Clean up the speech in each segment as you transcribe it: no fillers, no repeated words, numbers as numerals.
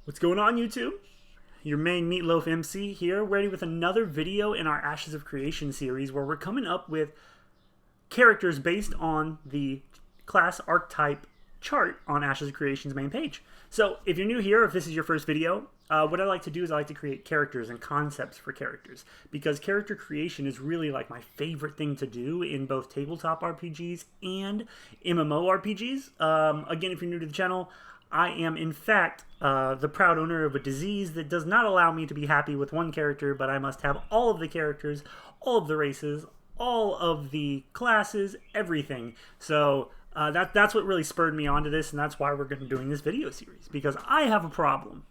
What's going on, YouTube? Your main Meatloaf MC here, ready with another video in our Ashes of Creation series where we're coming up with characters based on the class archetype chart on Ashes of Creation's main page. So if you're new here, if this is your first video, what I like to do is I like to create characters and concepts for characters, because character creation is really like my favorite thing to do in both tabletop RPGs and MMO RPGs. Again, if you're new to the channel, I am, in fact, the proud owner of a disease that does not allow me to be happy with one character, but I must have all of the characters, all of the races, all of the classes, everything. So that's what really spurred me onto this, and that's why we're going to be doing this video series, because I have a problem.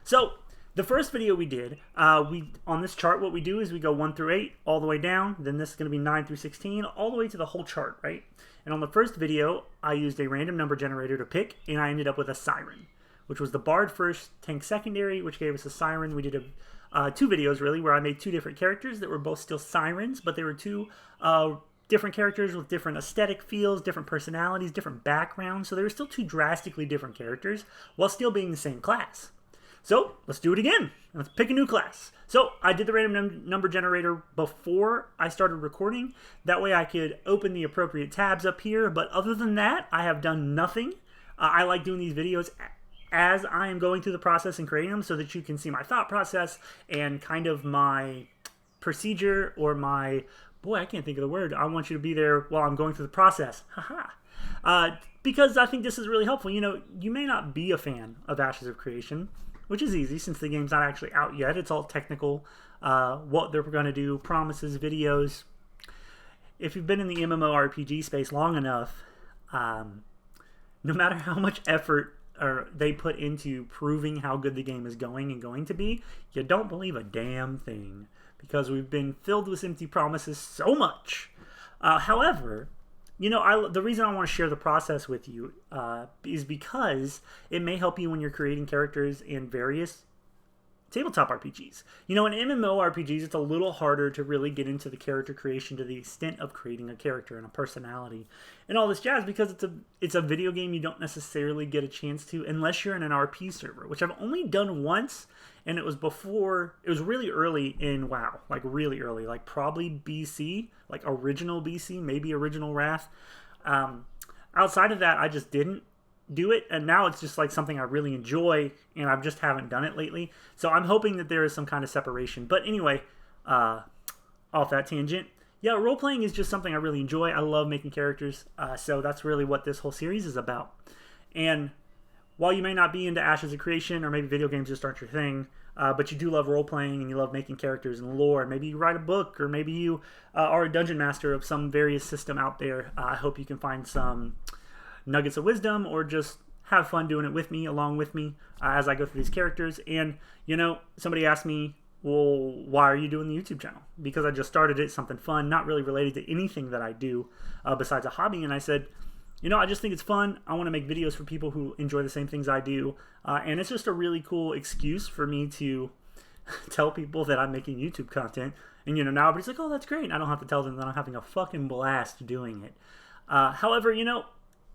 So the first video we did, on this chart, what we do is we go 1 through 8 all the way down. Then this is going to be 9 through 16 all the way to the whole chart, right? And on the first video, I used a random number generator to pick, and I ended up with a Siren, which was the Bard first, Tank secondary, which gave us a Siren. We did two videos, really, where I made two different characters that were both still Sirens, but they were two different characters with different aesthetic feels, different personalities, different backgrounds. So they were still two drastically different characters while still being the same class. So let's do it again. Let's pick a new class. So I did the random number generator before I started recording. That way I could open the appropriate tabs up here. But other than that, I have done nothing. I like doing these videos as I am going through the process and creating them so that you can see my thought process and kind of my procedure, or my, boy, I can't think of the word. I want you to be there while I'm going through the process. Haha. Because I think this is really helpful. You know, you may not be a fan of Ashes of Creation, which is easy since the game's not actually out yet. It's all technical, what they're going to do, promises, videos. If you've been in the MMORPG space long enough, no matter how much effort they put into proving how good the game is going and going to be, you don't believe a damn thing, because we've been filled with empty promises so much. However, you know, the reason I want to share the process with you is because it may help you when you're creating characters in various tabletop RPGs. You know, in MMORPGs, it's a little harder to really get into the character creation to the extent of creating a character and a personality and all this jazz, because it's a video game you don't necessarily get a chance to unless you're in an RP server, which I've only done once, and it was really early in WoW, like really early, like probably BC, like original BC, maybe original Wrath. Outside of that, I just didn't do it, and now it's just like something I really enjoy, and I just haven't done it lately. So I'm hoping that there is some kind of separation. But anyway, off that tangent, yeah, role-playing is just something I really enjoy. I love making characters, so that's really what this whole series is about. And while you may not be into Ashes of Creation, or maybe video games just aren't your thing, but you do love role-playing and you love making characters and lore, and maybe you write a book, or maybe you are a dungeon master of some various system out there, I hope you can find some nuggets of wisdom, or just have fun doing it with me, along with me, as I go through these characters. And, you know, somebody asked me, well, why are you doing the YouTube channel? Because I just started it, something fun, not really related to anything that I do besides a hobby. And I said, you know, I just think it's fun. I want to make videos for people who enjoy the same things I do. And it's just a really cool excuse for me to tell people that I'm making YouTube content. And, you know, now everybody's like, oh, that's great. I don't have to tell them that I'm having a fucking blast doing it. However, you know,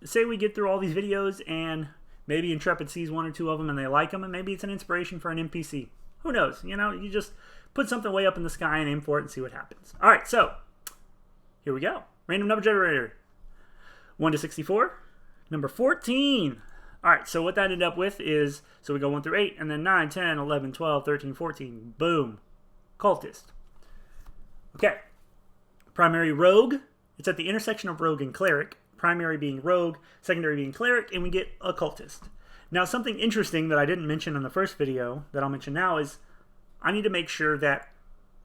say we get through all these videos and maybe Intrepid sees one or two of them and they like them, and maybe it's an inspiration for an NPC. Who knows? You know, you just put something way up in the sky and aim for it and see what happens. All right, so here we go. Random number generator. 1 to 64. Number 14. All right, so what that ended up with is, so we go 1 through 8, and then 9, 10, 11, 12, 13, 14. Boom. Cultist. Okay. Primary Rogue. It's at the intersection of Rogue and Cleric. Primary being Rogue, secondary being Cleric, and we get a Cultist. Now, something interesting that I didn't mention in the first video that I'll mention now is I need to make sure that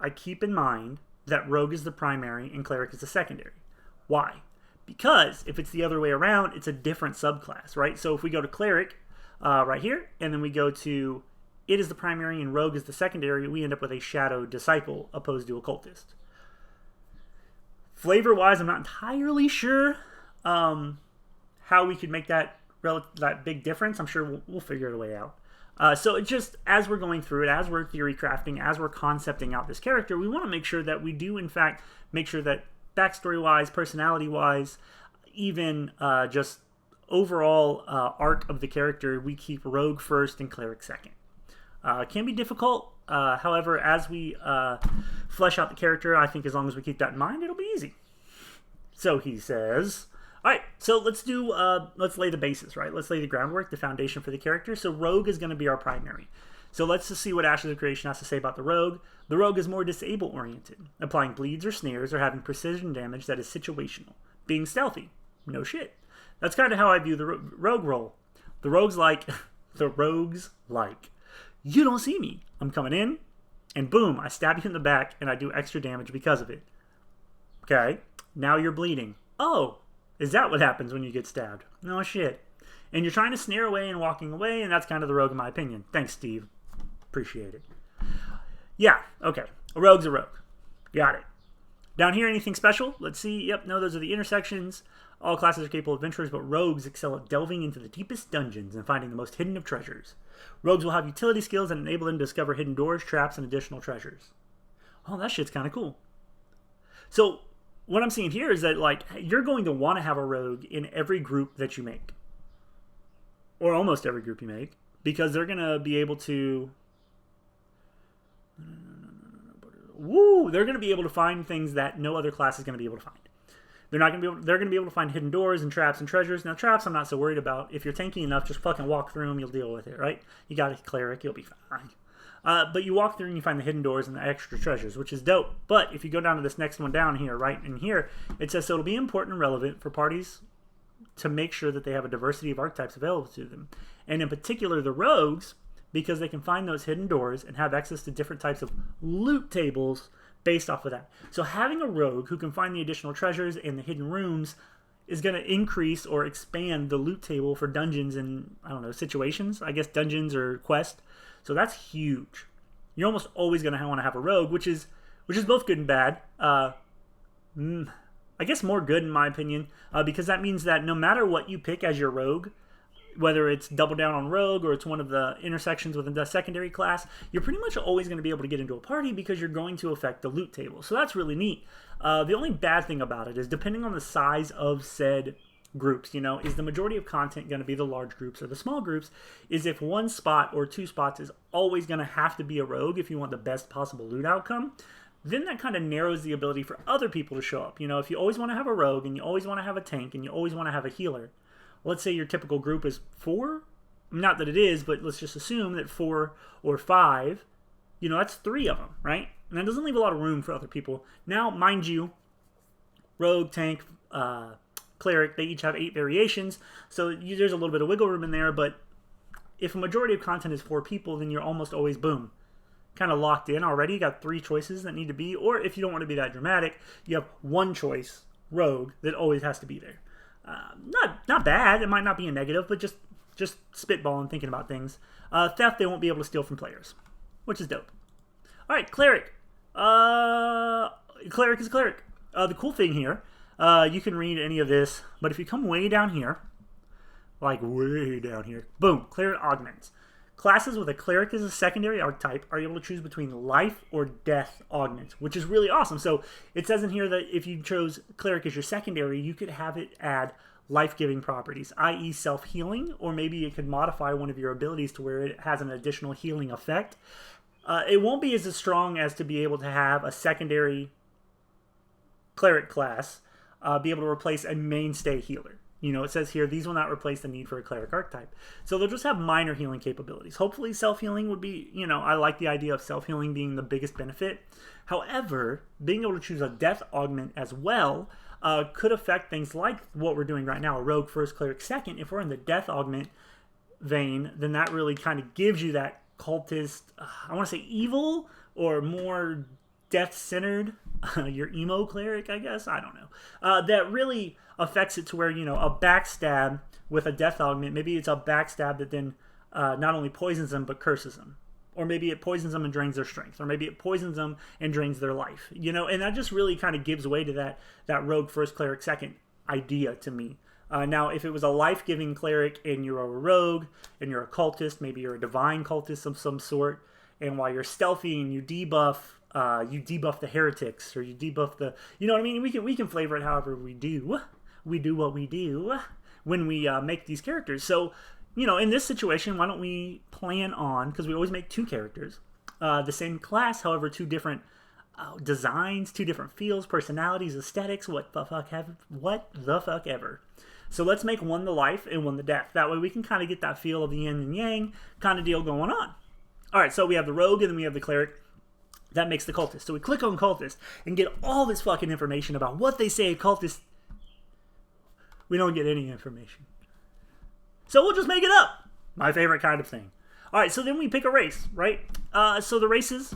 I keep in mind that Rogue is the primary and Cleric is the secondary. Why? Because if it's the other way around, it's a different subclass, right? So if we go to Cleric right here, and then we go to it is the primary and Rogue is the secondary, we end up with a Shadow Disciple opposed to a Cultist. Flavor-wise, I'm not entirely sure how we could make that big difference. I'm sure we'll figure a way out. So it just, as we're going through it, as we're theory crafting, as we're concepting out this character, we want to make sure that we do, in fact, make sure that backstory-wise, personality-wise, even just overall arc of the character, we keep Rogue first and Cleric second. It can be difficult. However, as we flesh out the character, I think as long as we keep that in mind, it'll be easy. So he says, all right, so let's lay the basis, right? Let's lay the groundwork, the foundation for the character. So Rogue is going to be our primary. So let's just see what Ashes of Creation has to say about the Rogue. The Rogue is more disable-oriented, applying bleeds or snares or having precision damage that is situational. Being stealthy. No shit. That's kind of how I view the Rogue role. The Rogue's like, you don't see me. I'm coming in, and boom, I stab you in the back, and I do extra damage because of it. Okay, now you're bleeding. Oh, is that what happens when you get stabbed? No shit. And you're trying to snare away and walking away, and that's kind of the Rogue in my opinion. Thanks, Steve. Appreciate it. Yeah, okay. A Rogue's a Rogue. Got it. Down here, anything special? Let's see. Yep, no, those are the intersections. All classes are capable of adventurers, but rogues excel at delving into the deepest dungeons and finding the most hidden of treasures. Rogues will have utility skills that enable them to discover hidden doors, traps, and additional treasures. Oh, that shit's kind of cool. So, what I'm seeing here is that, like, you're going to want to have a rogue in every group that you make. Or almost every group you make. Because they're going to be able to... They're going to be able to find things that no other class is going to be able to find. They're going to be able to find hidden doors and traps and treasures. Now, traps I'm not so worried about. If you're tanky enough, just fucking walk through them. You'll deal with it, right? You got a cleric, you'll be fine. But you walk through and you find the hidden doors and the extra treasures, which is dope. But if you go down to this next one down here, right in here, it says, so it'll be important and relevant for parties to make sure that they have a diversity of archetypes available to them. And in particular, the rogues, because they can find those hidden doors and have access to different types of loot tables based off of that. So having a rogue who can find the additional treasures and the hidden rooms is going to increase or expand the loot table for dungeons and, I don't know, situations. I guess dungeons or quest. So that's huge. You're almost always going to want to have a rogue, which is both good and bad. I guess more good in my opinion, because that means that no matter what you pick as your rogue, whether it's double down on rogue or it's one of the intersections within the secondary class, you're pretty much always going to be able to get into a party because you're going to affect the loot table. So that's really neat. The only bad thing about it is depending on the size of said groups, is the majority of content going to be the large groups or the small groups, is if one spot or two spots is always going to have to be a rogue if you want the best possible loot outcome, then that kind of narrows the ability for other people to show up. If you always want to have a rogue and you always want to have a tank and you always want to have a healer, let's say your typical group is 4. Not that it is, but let's just assume that 4 or 5, that's 3 of them, right? And that doesn't leave a lot of room for other people. Now, mind you, rogue, tank, cleric, they each have 8 variations, so there's a little bit of wiggle room in there, but if a majority of content is 4 people, then you're almost always, boom, kind of locked in already. You got 3 choices that need to be, or if you don't want to be that dramatic, you have one choice, rogue, that always has to be there. Not bad. It might not be a negative, but just spitballing, thinking about things. Theft, they won't be able to steal from players, which is dope. All right, cleric. Cleric is cleric. The cool thing here, you can read any of this, but if you come way down here, like way down here, boom, cleric augments. Classes with a cleric as a secondary archetype are able to choose between life or death augments, which is really awesome. So it says in here that if you chose cleric as your secondary, you could have it add life-giving properties, i.e. self-healing, or maybe it could modify one of your abilities to where it has an additional healing effect. It won't be as strong as to be able to have a secondary cleric class be able to replace a mainstay healer. It says here, these will not replace the need for a cleric archetype. So they'll just have minor healing capabilities. Hopefully self-healing would be, I like the idea of self-healing being the biggest benefit. However, being able to choose a death augment as well could affect things like what we're doing right now, a rogue first, cleric second. If we're in the death augment vein, then that really kind of gives you that cultist, I want to say evil, or more death-centered, your emo cleric, I guess, I don't know. That really affects it to where, a backstab with a death augment, maybe it's a backstab that then not only poisons them, but curses them. Or maybe it poisons them and drains their strength. Or maybe it poisons them and drains their life. And that just really kind of gives way to that rogue first, cleric second idea to me. Now, if it was a life-giving cleric and you're a rogue and you're a cultist, maybe you're a divine cultist of some sort, and while you're stealthy and you debuff the heretics, or you debuff the, you know what I mean? We can flavor it however we do. We do what we do. when we make these characters. So, you know, in this situation, why don't we plan on, because we always make 2 characters, the same class, however, 2 different designs, 2 different feels, personalities, aesthetics, what the fuck ever. So let's make one the life and one the death. That way we can kind of get that feel of the yin and yang kind of deal going on. All right, so we have the rogue and then we have the cleric. That makes the cultist. So we click on cultist and get all this fucking information about what they say a cultist. We don't get any information. So we'll just make it up. My favorite kind of thing. All right, so then we pick a race, right? So the races,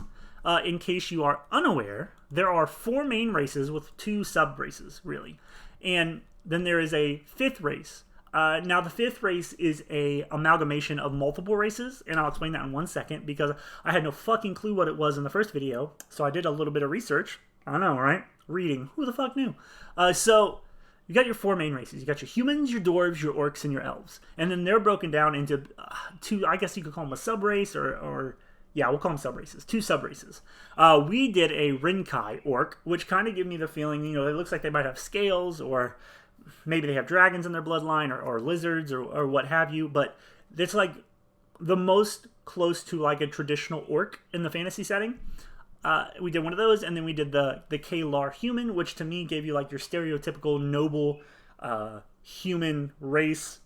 in case you are unaware, there are 4 main races with 2 sub-races, really. And then there is a 5th race. Now, the 5th race is a amalgamation of multiple races, and I'll explain that in 1 second, because I had no fucking clue what it was in the first video, so I did a little bit of research. I know, right? Reading. Who the fuck knew? So you got your 4 main races. You got your humans, your dwarves, your orcs, and your elves. And then they're broken down into 2, I guess you could call them a sub-race, or yeah, we'll call them sub-races. 2 sub-races. We did a Rinkai orc, which kind of gave me the feeling, you know, it looks like they might have scales, or maybe they have dragons in their bloodline, or lizards, or what have you, but it's like the most close to like a traditional orc in the fantasy setting. We did one of those, and then we did the Kalar human, which to me gave you like your stereotypical noble human race.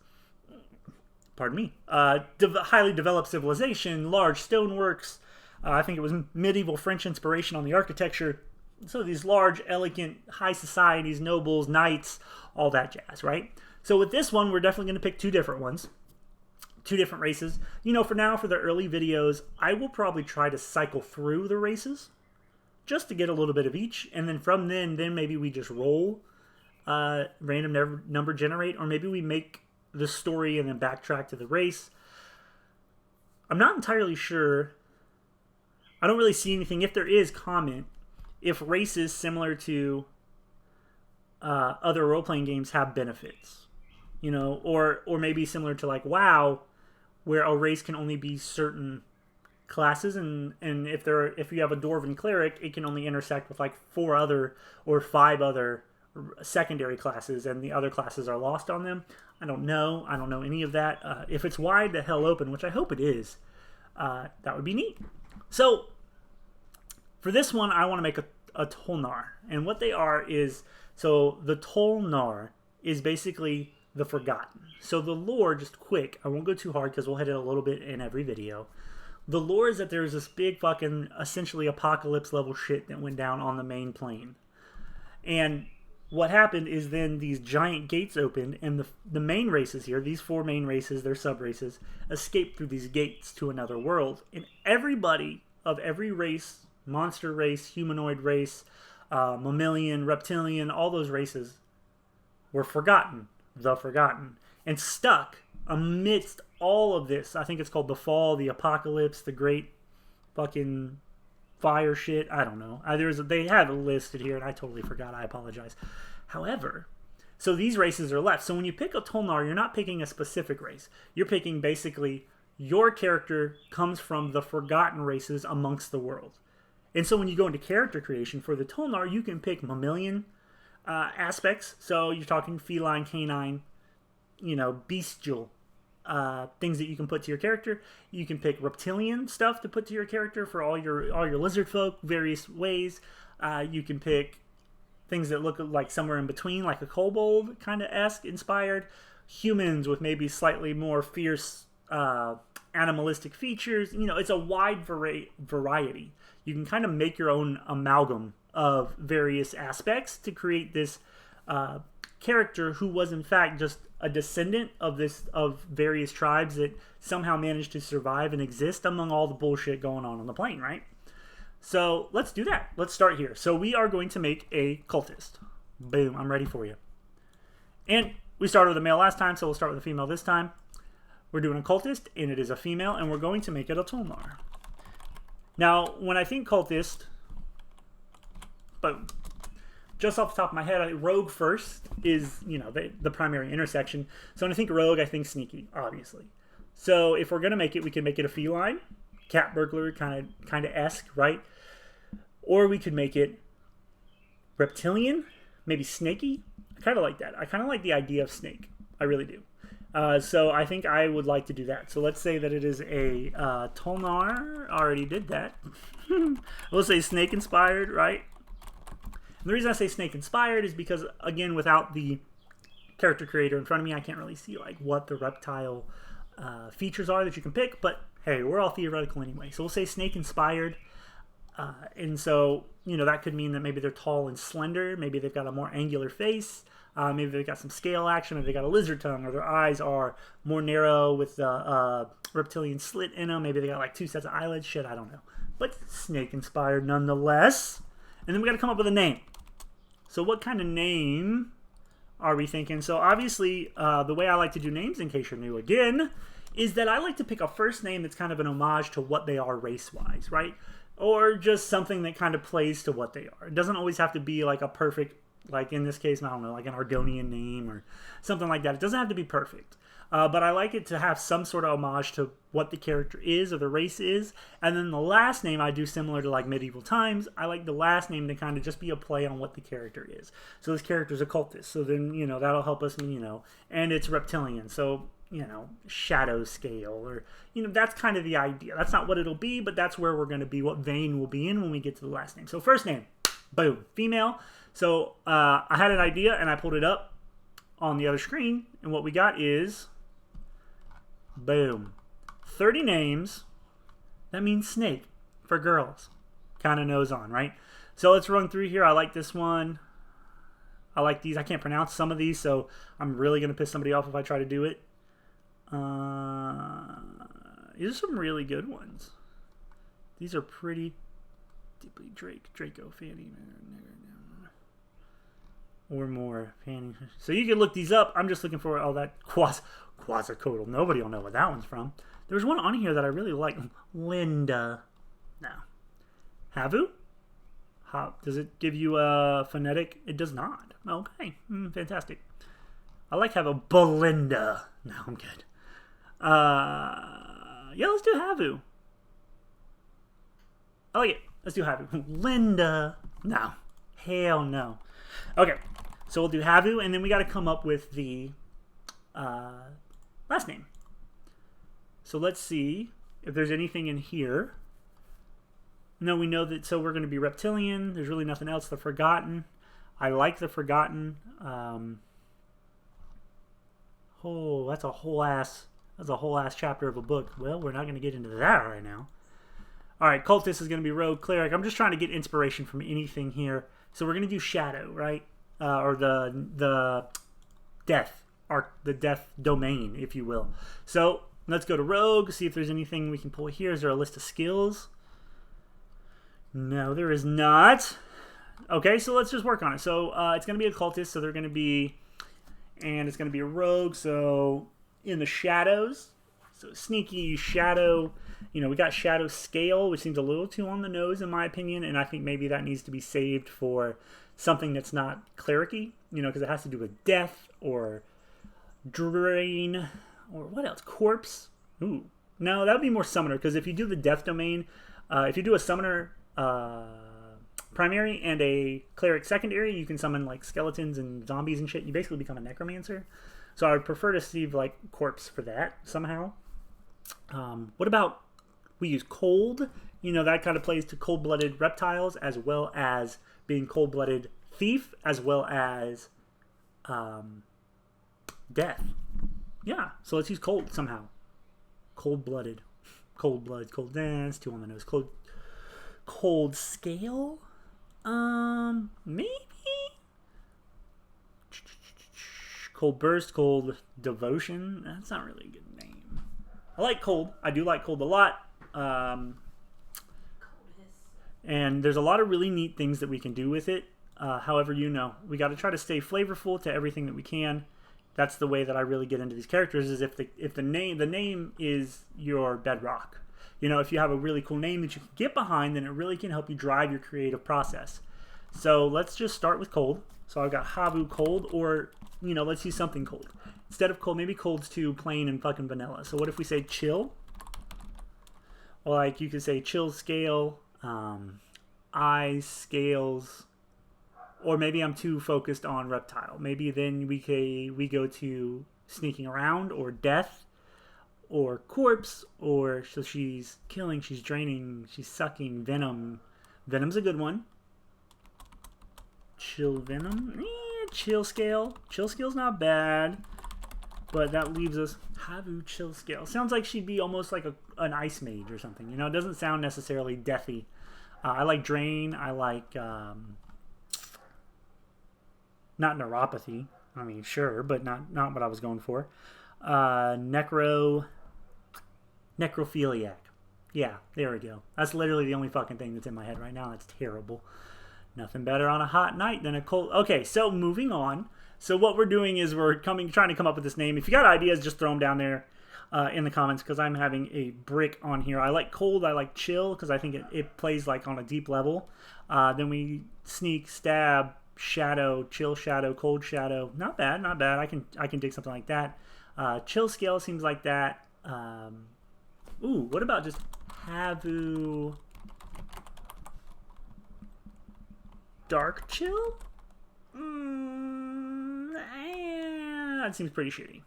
Pardon me. Highly developed civilization, large stoneworks. I think it was medieval French inspiration on the architecture. So these large, elegant, high societies, nobles, knights, all that jazz, right? So with this one, we're definitely going to pick 2 different ones. 2 different races. You know, for now, for the early videos, I will probably try to cycle through the races just to get a little bit of each. And then from then maybe we just roll random number generate, or maybe we make the story and then backtrack to the race. I'm not entirely sure. I don't really see anything. If there is, comment. If races similar to other role-playing games have benefits, you know, or maybe similar to like WoW, where a race can only be certain classes, and if you have a dwarven cleric, it can only intersect with like 4 other or 5 other secondary classes, and the other classes are lost on them. I don't know any of that. If it's wide the hell open, which I hope it is, that would be neat. So for this one, I want to make a Tolnar. And what they are is, so the Tolnar is basically the Forgotten. So the lore, just quick, I won't go too hard because we'll hit it a little bit in every video. The lore is that there's this big fucking, essentially apocalypse level shit that went down on the main plane. And what happened is then these giant gates opened, and the main races here, these 4 main races, their sub-races, escaped through these gates to another world. And everybody of every race, monster race, humanoid race, mammalian, reptilian, all those races were forgotten, the Forgotten, and stuck amidst all of this. I think it's called the Fall, the Apocalypse, the Great fucking fire shit. I don't know. They have it listed here, and I totally forgot. I apologize. However, so these races are left. So when you pick a Tolnar, you're not picking a specific race. You're picking basically your character comes from the forgotten races amongst the world. And so when you go into character creation for the Tolnar, you can pick mammalian aspects. So you're talking feline, canine, you know, bestial things that you can put to your character. You can pick reptilian stuff to put to your character for all your lizard folk, various ways. You can pick things that look like somewhere in between, like a kobold kind of esque inspired. Humans with maybe slightly more fierce animalistic features. You know, it's a wide variety. You can kind of make your own amalgam of various aspects to create this character who was in fact just a descendant of various tribes that somehow managed to survive and exist among all the bullshit going on the plane, right? So let's do that. Let's start here. So we are going to make a cultist. Boom, I'm ready for you. And we started with a male last time, so we'll start with a female this time. We're doing a cultist, and it is a female, and we're going to make it a Tolnar. Now, when I think cultist, but just off the top of my head, rogue first is, you know, the primary intersection. So when I think rogue, I think sneaky, obviously. So if we're going to make it, we can make it a feline, cat burglar kind of esque, right? Or we could make it reptilian, maybe snaky. I kind of like that. I kind of like the idea of snake. I really do. So I think I would like to do that. So let's say that it is a Tolnar. Already did that. We'll say snake inspired, right? And the reason I say snake inspired is because, again, without the character creator in front of me, I can't really see like what the reptile features are that you can pick. But hey, we're all theoretical anyway. So we'll say snake inspired. And so, you know, that could mean that maybe they're tall and slender. Maybe they've got a more angular face. Maybe they've got some scale action. Maybe they've got a lizard tongue. Or their eyes are more narrow with the reptilian slit in them. Maybe they got like 2 sets of eyelids. Shit, I don't know. But snake inspired nonetheless. And then we got to come up with a name. So what kind of name are we thinking? So obviously, the way I like to do names, in case you're new again, is that I like to pick a first name that's kind of an homage to what they are race-wise, right? Or just something that kind of plays to what they are. It doesn't always have to be like a perfect, like in this case, I don't know, like an Argonian name or something like that. It doesn't have to be perfect. But I like it to have some sort of homage to what the character is or the race is. And then the last name I do similar to like medieval times. I like the last name to kind of just be a play on what the character is. So this character's a cultist. So then, you know, that'll help us, you know, and it's reptilian. So, you know, shadow scale or, you know, that's kind of the idea. That's not what it'll be, but that's where we're going to be, what vein we'll be in when we get to the last name. So first name, boom, female. So I had an idea and I pulled it up on the other screen. And what we got is... boom. 30 names. That means snake for girls. Kind of nose on, right? So let's run through here. I like this one. I like these. I can't pronounce some of these, so I'm really going to piss somebody off if I try to do it. These are some really good ones. These are pretty deeply Draco, Fanny, or more Fanny. So you can look these up. I'm just looking for all that quasicodal. Nobody will know what that one's from. There's one on here that I really like. Linda. No. Havu? Does it give you a phonetic? It does not. Okay. Fantastic. I like Havu. Belinda. No, I'm good. Yeah, let's do Havu. I like it. Let's do Havu. Linda. No. Hell no. Okay. So we'll do Havu, and then we got to come up with the last name. So let's see if there's anything in here. No, we know that, so we're going to be reptilian. There's really nothing else. The Forgotten. I like the Forgotten. Oh, that's a whole ass chapter of a book. Well, we're not going to get into that right now. All right, Cultist is going to be Rogue, Cleric. I'm just trying to get inspiration from anything here. So we're going to do Shadow, right? Or the Death arc, the Death domain, if you will. So let's go to Rogue, see if there's anything we can pull here. Is there a list of skills? No, there is not. Okay, so let's just work on it. So it's going to be a Cultist, so they're going to be, and it's going to be a Rogue, so in the shadows. So sneaky shadow, you know, we got shadow scale, which seems a little too on the nose in my opinion, and I think maybe that needs to be saved for something that's not cleric-y, you know, because it has to do with death or drain or what else? Corpse. Ooh. No, that would be more summoner, because if you do the death domain, if you do a summoner primary and a cleric secondary, you can summon like skeletons and zombies and shit. You basically become a necromancer. So I would prefer to see like corpse for that somehow. What about we use cold? You know, that kind of plays to cold-blooded reptiles as well as being cold-blooded thief as well as death. Yeah, so let's use cold somehow. Cold-blooded. Cold blood, cold dance, two on the nose. Cold scale? Maybe? Cold burst, cold devotion. That's not really a good name. I like cold. I do like cold a lot. And there's a lot of really neat things that we can do with it. However, you know, we got to try to stay flavorful to everything that we can. That's the way that I really get into these characters, is if the name is your bedrock. You know, if you have a really cool name that you can get behind, then it really can help you drive your creative process. So let's just start with cold. So I've got Havu cold, or, you know, let's use something cold. Instead of cold, maybe cold's too plain and fucking vanilla. So what if we say chill? Or like you could say chill scale, eyes, scales, or maybe I'm too focused on reptile. Maybe then we go to sneaking around, or death, or corpse, or so she's killing, she's draining, she's sucking venom. Venom's a good one. Chill venom, chill scale. Chill scale's not bad, but that leaves us Havu chill scale. Sounds like she'd be almost like an ice mage or something. You know, it doesn't sound necessarily deathy. I like drain. I like not neuropathy. I mean, sure, but not what I was going for. Necrophiliac. Yeah, there we go. That's literally the only fucking thing that's in my head right now. That's terrible. Nothing better on a hot night than a cold. Okay, so moving on. So what we're doing is we're trying to come up with this name. If you got ideas, just throw them down there in the comments, because I'm having a brick on here. I like cold. I like chill, because I think it plays like on a deep level. Then we sneak, stab, shadow, chill shadow, cold shadow. Not bad, not bad. I can dig something like that. Chill scale seems like that. Ooh, what about just Havu dark chill? That seems pretty shitty.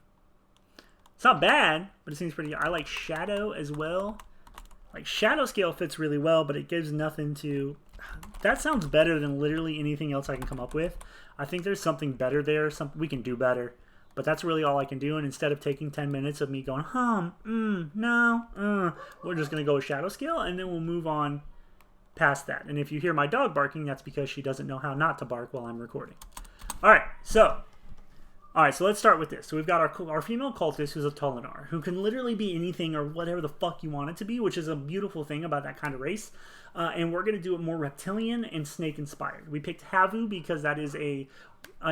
It's not bad, but it seems pretty. I like shadow as well. Like shadow scale fits really well, but it gives nothing to. That sounds better than literally anything else I can come up with. I think there's something better there. Something we can do better. But that's really all I can do. And instead of taking 10 minutes of me going, no, we're just going to go with shadow scale, and then we'll move on past that. And if you hear my dog barking, that's because she doesn't know how not to bark while I'm recording. All right, so let's start with this. So we've got our female cultist, who's a Tolinar, who can literally be anything or whatever the fuck you want it to be, which is a beautiful thing about that kind of race. And we're going to do it more reptilian and snake inspired. We picked Havu because that is a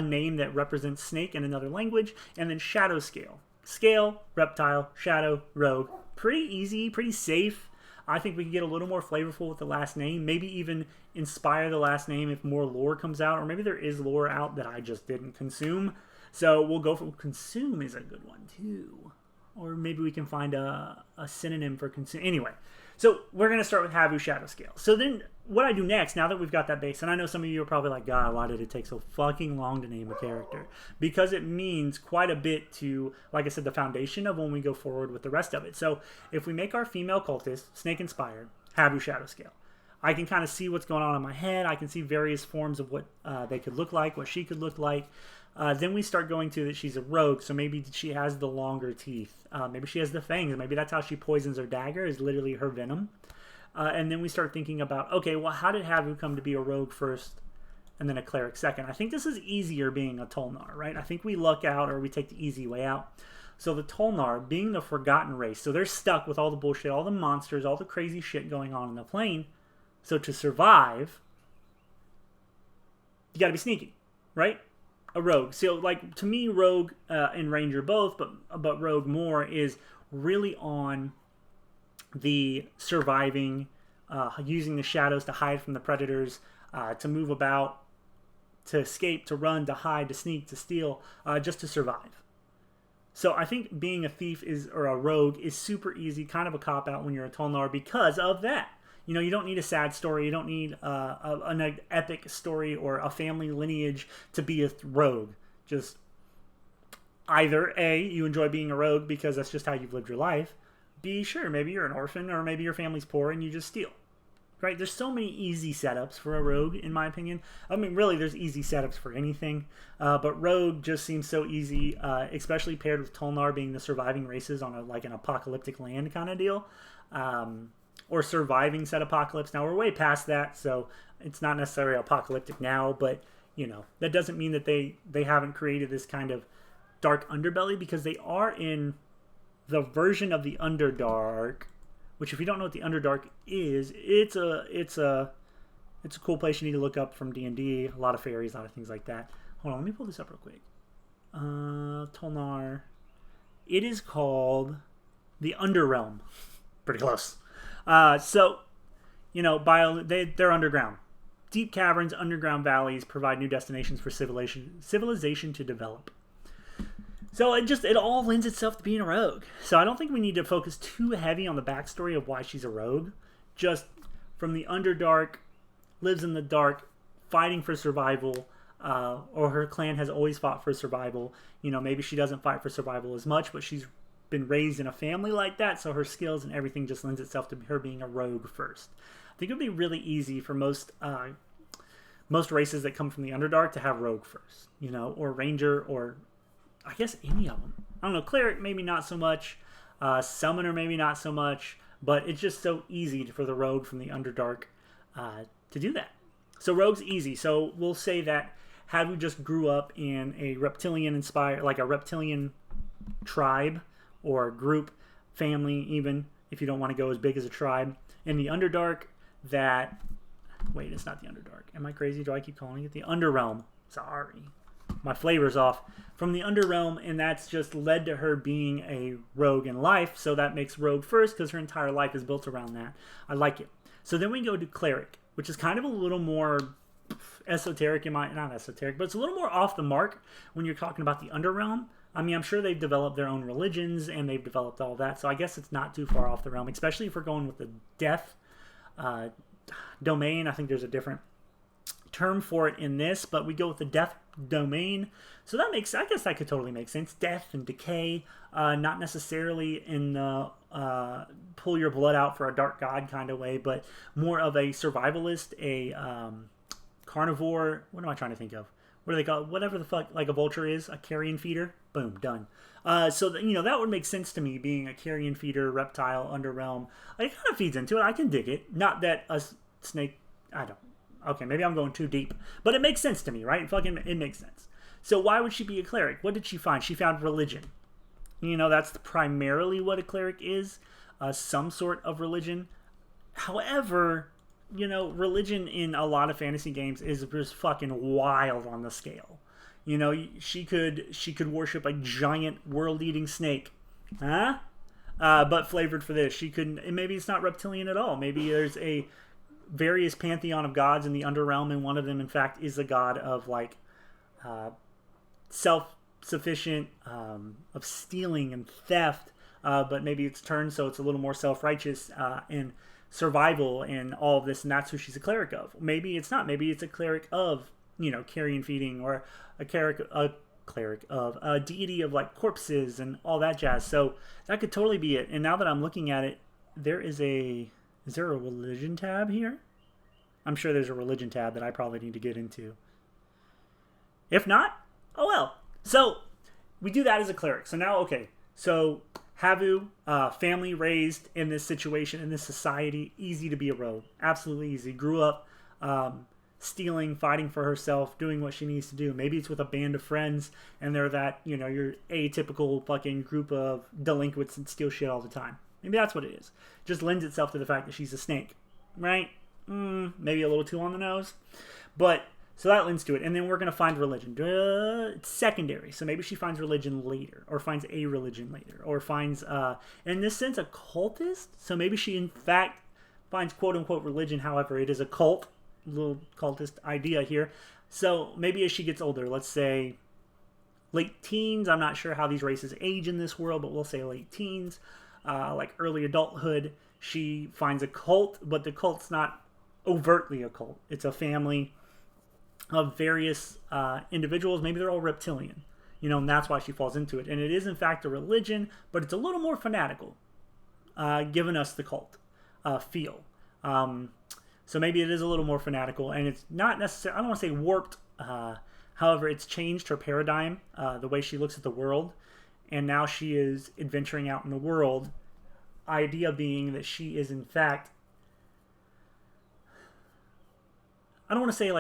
name that represents snake in another language, and then shadow scale. Scale, reptile, shadow, rogue. Pretty easy, pretty safe. I think we can get a little more flavorful with the last name, maybe even inspire the last name if more lore comes out, or maybe there is lore out that I just didn't consume. So we'll go for consume is a good one too. Or maybe we can find a synonym for consume. Anyway, so we're going to start with Havu shadow scale. So then what I do next, now that we've got that base, and I know some of you are probably like, God, why did it take so fucking long to name a character? Because it means quite a bit to, like I said, the foundation of when we go forward with the rest of it. So if we make our female cultist snake inspired, Havu shadow scale, I can kind of see what's going on in my head. I can see various forms of what they could look like, what she could look like. Then we start going to that she's a rogue, so maybe she has the longer teeth. Maybe she has the fangs. Maybe that's how she poisons her dagger, is literally her venom. And then we start thinking about, okay, well, how did Havu come to be a rogue first and then a cleric second? I think this is easier being a Tolnar, right? I think we luck out or we take the easy way out. So the Tolnar, being the forgotten race, so they're stuck with all the bullshit, all the monsters, all the crazy shit going on in the plane. So to survive, you got to be sneaky, right? A rogue. So, like, to me, rogue and ranger both, but rogue more is really on the surviving, using the shadows to hide from the predators, to move about, to escape, to run, to hide, to sneak, to steal, just to survive. So I think being a thief or a rogue is super easy, kind of a cop-out when you're a Tolnar because of that. You know, you don't need a sad story. You don't need an epic story or a family lineage to be a rogue. Just either A, you enjoy being a rogue because that's just how you've lived your life. B, sure, maybe you're an orphan or maybe your family's poor and you just steal. Right? There's so many easy setups for a rogue, in my opinion. I mean, really, there's easy setups for anything. But rogue just seems so easy, especially paired with Tolnar being the surviving races on an apocalyptic land kind of deal. Or surviving said apocalypse. Now, we're way past that, so it's not necessarily apocalyptic now, but, you know, that doesn't mean that they haven't created this kind of dark underbelly, because they are in the version of the Underdark, which, if you don't know what the Underdark is, it's a cool place you need to look up from D&D. A lot of fairies, a lot of things like that. Hold on, let me pull this up real quick. Tolnar. It is called the Underrealm. Pretty close. So, you know, they're underground. Deep caverns, underground valleys provide new destinations for civilization to develop. So it all lends itself to being a rogue. So I don't think we need to focus too heavy on the backstory of why she's a rogue. Just from the Underdark, lives in the dark, fighting for survival, or her clan has always fought for survival. You know, maybe she doesn't fight for survival as much, but she's been raised in a family like that, so her skills and everything just lends itself to her being a rogue first. I think it would be really easy for most races that come from the Underdark to have rogue first, you know, or ranger, or I guess any of them. I don't know, cleric maybe not so much, summoner maybe not so much, but it's just so easy for the rogue from the Underdark to do that. So rogue's easy. So we'll say that Havu just grew up in a reptilian inspired, like a reptilian tribe or group, family, even if you don't want to go as big as a tribe in the Underdark. That, wait, it's not the Underdark. Am I crazy? Do I keep calling it the Underrealm? Sorry, my flavor's off. From the Underrealm, and that's just led to her being a rogue in life. So that makes rogue first because her entire life is built around that. I like it. So then we go to cleric, which is kind of a little more esoteric not esoteric, but it's a little more off the mark when you're talking about the Underrealm. I mean, I'm sure they've developed their own religions and they've developed all that, so I guess it's not too far off the realm, especially if we're going with the death domain. I think there's a different term for it in this, but we go with the death domain. So that makes, I guess that could totally make sense. Death and decay, not necessarily in the pull your blood out for a dark god kind of way, but more of a survivalist, a carnivore. What am I trying to think of? What do they call it? Whatever the fuck, like a vulture is, a carrion feeder. Boom, done. So you know, that would make sense to me, being a carrion feeder, reptile, underrealm. It kind of feeds into it. I can dig it. Not that a snake, I don't. Okay, maybe I'm going too deep, but it makes sense to me, right? It makes sense. So why would she be a cleric? What did she find? She found religion. You know, that's primarily what a cleric is, some sort of religion. However, you know, religion in a lot of fantasy games is just fucking wild on the scale. You know, she could worship a giant world-eating snake, huh? But flavored for this, she couldn't. Maybe it's not reptilian at all. Maybe there's a various pantheon of gods in the Underrealm, and one of them, in fact, is a god of like self-sufficient, of stealing and theft. But maybe it's turned so it's a little more self-righteous and survival and all of this, and that's who she's a cleric of. Maybe it's not. Maybe it's a cleric of, you know, carrion feeding, or a cleric of a deity of like corpses and all that jazz. So that could totally be it. And now that I'm looking at it, is there a religion tab here? I'm sure there's a religion tab that I probably need to get into. If not, oh well. So we do that as a cleric. So now, okay, so Havu, family raised in this situation, in this society, easy to be a rogue. Absolutely easy. Grew up stealing, fighting for herself, doing what she needs to do. Maybe it's with a band of friends, and they're that, you know, your atypical fucking group of delinquents that steal shit all the time. Maybe that's what it is. Just lends itself to the fact that she's a snake, right? Maybe a little too on the nose. But, so that lends to it. And then we're going to find religion. It's secondary. So maybe she finds religion later, or finds a religion later, or finds, in this sense, a cultist. So maybe she, in fact, finds quote-unquote religion. However, it is a cult. Little cultist idea here. So maybe as she gets older, let's say late teens. I'm not sure how these races age in this world, but we'll say late teens. Like early adulthood, she finds a cult, but the cult's not overtly a cult. It's a family of various individuals. Maybe they're all reptilian, you know, and that's why she falls into it. And it is, in fact, a religion, but it's a little more fanatical, giving us the cult feel. So maybe it is a little more fanatical, and it's not necessarily, I don't want to say warped. However, it's changed her paradigm, the way she looks at the world. And now she is adventuring out in the world. Idea being that she is, in fact, I don't want to say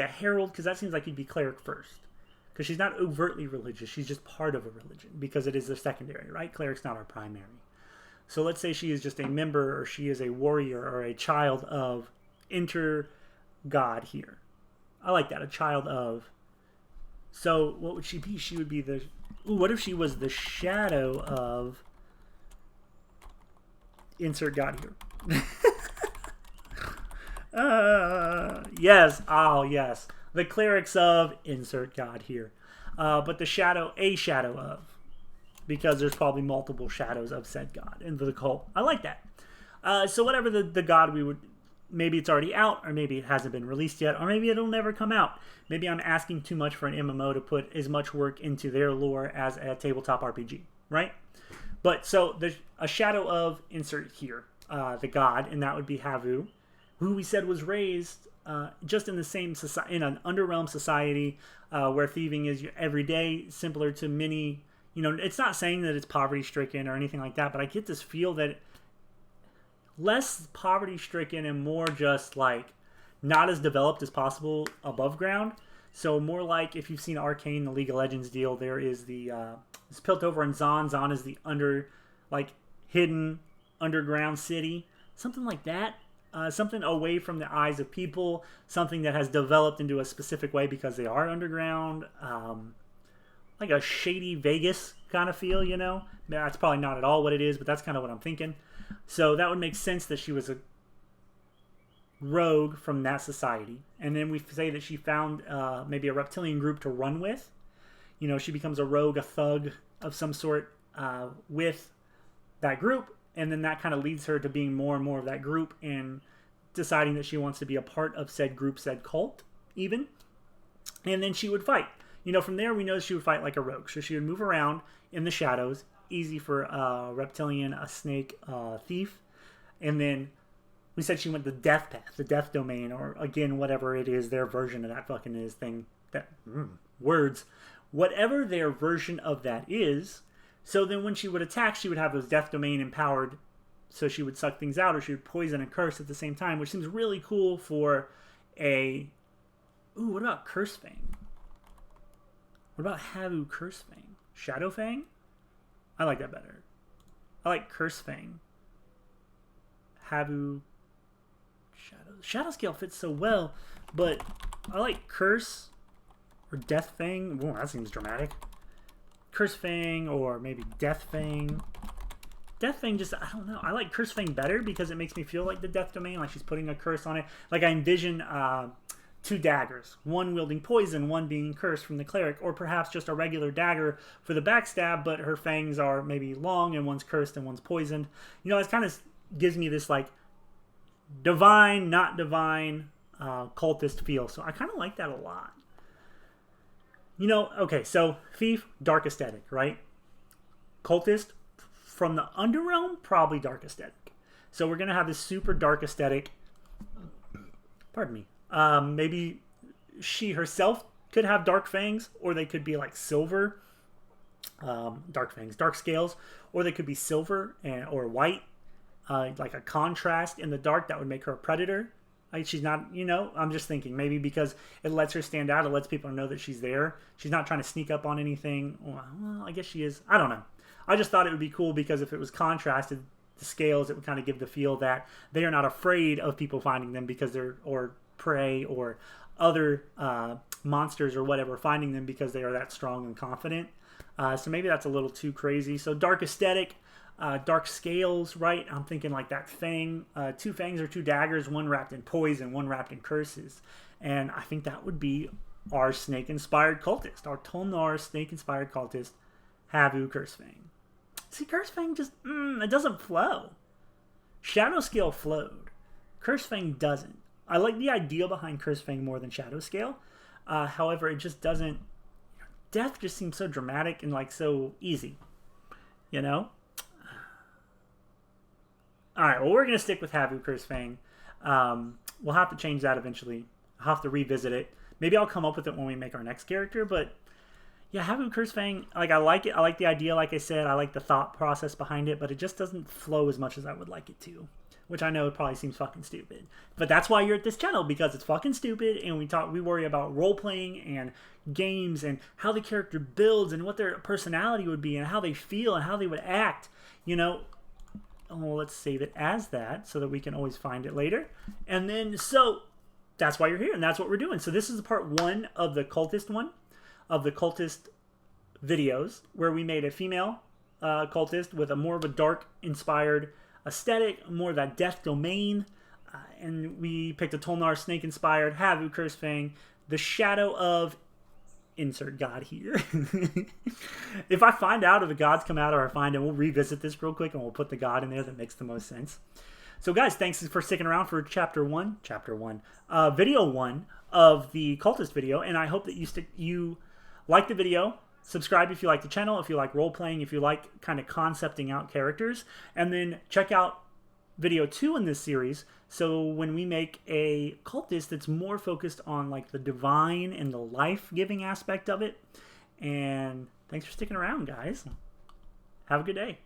a herald, because that seems like you'd be cleric first. Because she's not overtly religious. She's just part of a religion, because it is a secondary, right? Cleric's not our primary. So let's say she is just a member, or she is a warrior, or a child of inter-god here. I like that, a child of. So what would she be? She would be the... Ooh, what if she was the shadow of... Insert god here. Yes. Oh, yes. The clerics of... Insert god here. But the shadow... A shadow of. Because there's probably multiple shadows of said god in the cult. I like that. So whatever the god we would maybe it's already out, or maybe it hasn't been released yet, or maybe it'll never come out. Maybe I'm asking too much for an MMO to put as much work into their lore as a tabletop RPG, right? But so there's a shadow of insert here, the god, and that would be Havu, who we said was raised just in the same society, in an underrealm society where thieving is every day, similar to many. It's not saying that it's poverty stricken or anything like that, but I get this feel that less poverty stricken and more just like not as developed as possible above ground. So more like if you've seen Arcane, the League of Legends deal, there is the it's built over in Zon. Zon is the hidden underground city, something like that. Something away from the eyes of people, something that has developed into a specific way because they are underground, like a shady Vegas kind of feel, That's probably not at all what it is, but that's kind of what I'm thinking. So that would make sense that she was a rogue from that society. And then we say that she found maybe a reptilian group to run with. She becomes a rogue, a thug of some sort with that group. And then that kind of leads her to being more and more of that group and deciding that she wants to be a part of said group, said cult, even. And then she would fight. From there we know she would fight like a rogue. So she would move around in the shadows. Easy for a reptilian, a snake, thief. And then we said she went the death path, the death domain, or again, whatever it is, their version of that fucking is thing. Words. Whatever their version of that is. So then when she would attack, she would have those death domain empowered. So she would suck things out, or she would poison and curse at the same time, which seems really cool for a... Ooh, what about Curse Fang? What about Havu Curse Fang? Shadow Fang? I like that better. I like Curse Fang. Havu... Shadow Scale fits so well, but I like Curse or Death Fang. Whoa, that seems dramatic. Curse Fang or maybe Death Fang. Death Fang just, I don't know. I like Curse Fang better because it makes me feel like the Death Domain, like she's putting a curse on it. Like I envision two daggers, one wielding poison, one being cursed from the cleric, or perhaps just a regular dagger for the backstab, but her fangs are maybe long and one's cursed and one's poisoned. It kind of gives me this like divine, not divine cultist feel. So I kind of like that a lot. Okay, so thief, dark aesthetic, right? Cultist, from the underrealm, probably dark aesthetic. So we're going to have this super dark aesthetic. Pardon me. Maybe she herself could have dark fangs, or they could be like silver. Dark fangs, dark scales, or they could be silver or white, like a contrast in the dark that would make her a predator. Like she's not, I'm just thinking maybe because it lets her stand out. It lets people know that she's there. She's not trying to sneak up on anything. Well, I guess she is. I don't know. I just thought it would be cool because if it was contrasted, the scales, it would kind of give the feel that they are not afraid of people finding them because they're, or prey or other monsters or whatever, finding them because they are that strong and confident. So maybe that's a little too crazy. So dark aesthetic. Dark scales, right? I'm thinking like that fang, two fangs or two daggers, one wrapped in poison, one wrapped in curses. And I think that would be our snake-inspired cultist, our Tolnar snake-inspired cultist, Havu Curse Fang. See, Curse Fang just, it doesn't flow. Shadow Scale flowed. Curse Fang doesn't. I like the idea behind Curse Fang more than Shadow Scale. However, it just doesn't, death just seems so dramatic and like so easy, Alright, well, we're going to stick with Havu Curse Fang. We'll have to change that eventually. I'll have to revisit it. Maybe I'll come up with it when we make our next character, but yeah, Havu Curse Fang, like, I like it. I like the idea, like I said. I like the thought process behind it, but it just doesn't flow as much as I would like it to, which I know probably seems fucking stupid. But that's why you're at this channel, because it's fucking stupid, and we worry about role-playing and games and how the character builds and what their personality would be and how they feel and how they would act, Well, let's save it as that so that we can always find it later. And then, so that's why you're here, and that's what we're doing. So this is part one of the cultist videos, where we made a female cultist with a more of a dark inspired aesthetic, more of that death domain. And we picked a Tolnar snake inspired Havu Curse Fang, the shadow of insert god here. If I find out if the gods come out or I find it, we'll revisit this real quick and we'll put the god in there that makes the most sense. So guys, thanks for sticking around for video one of the Cultist video, and I hope that you like the video. Subscribe if you like the channel, if you like role playing, if you like kind of concepting out characters, and then check out video 2 in this series. So when we make a cultist that's more focused on like the divine and the life-giving aspect of it. And thanks for sticking around, guys. Have a good day.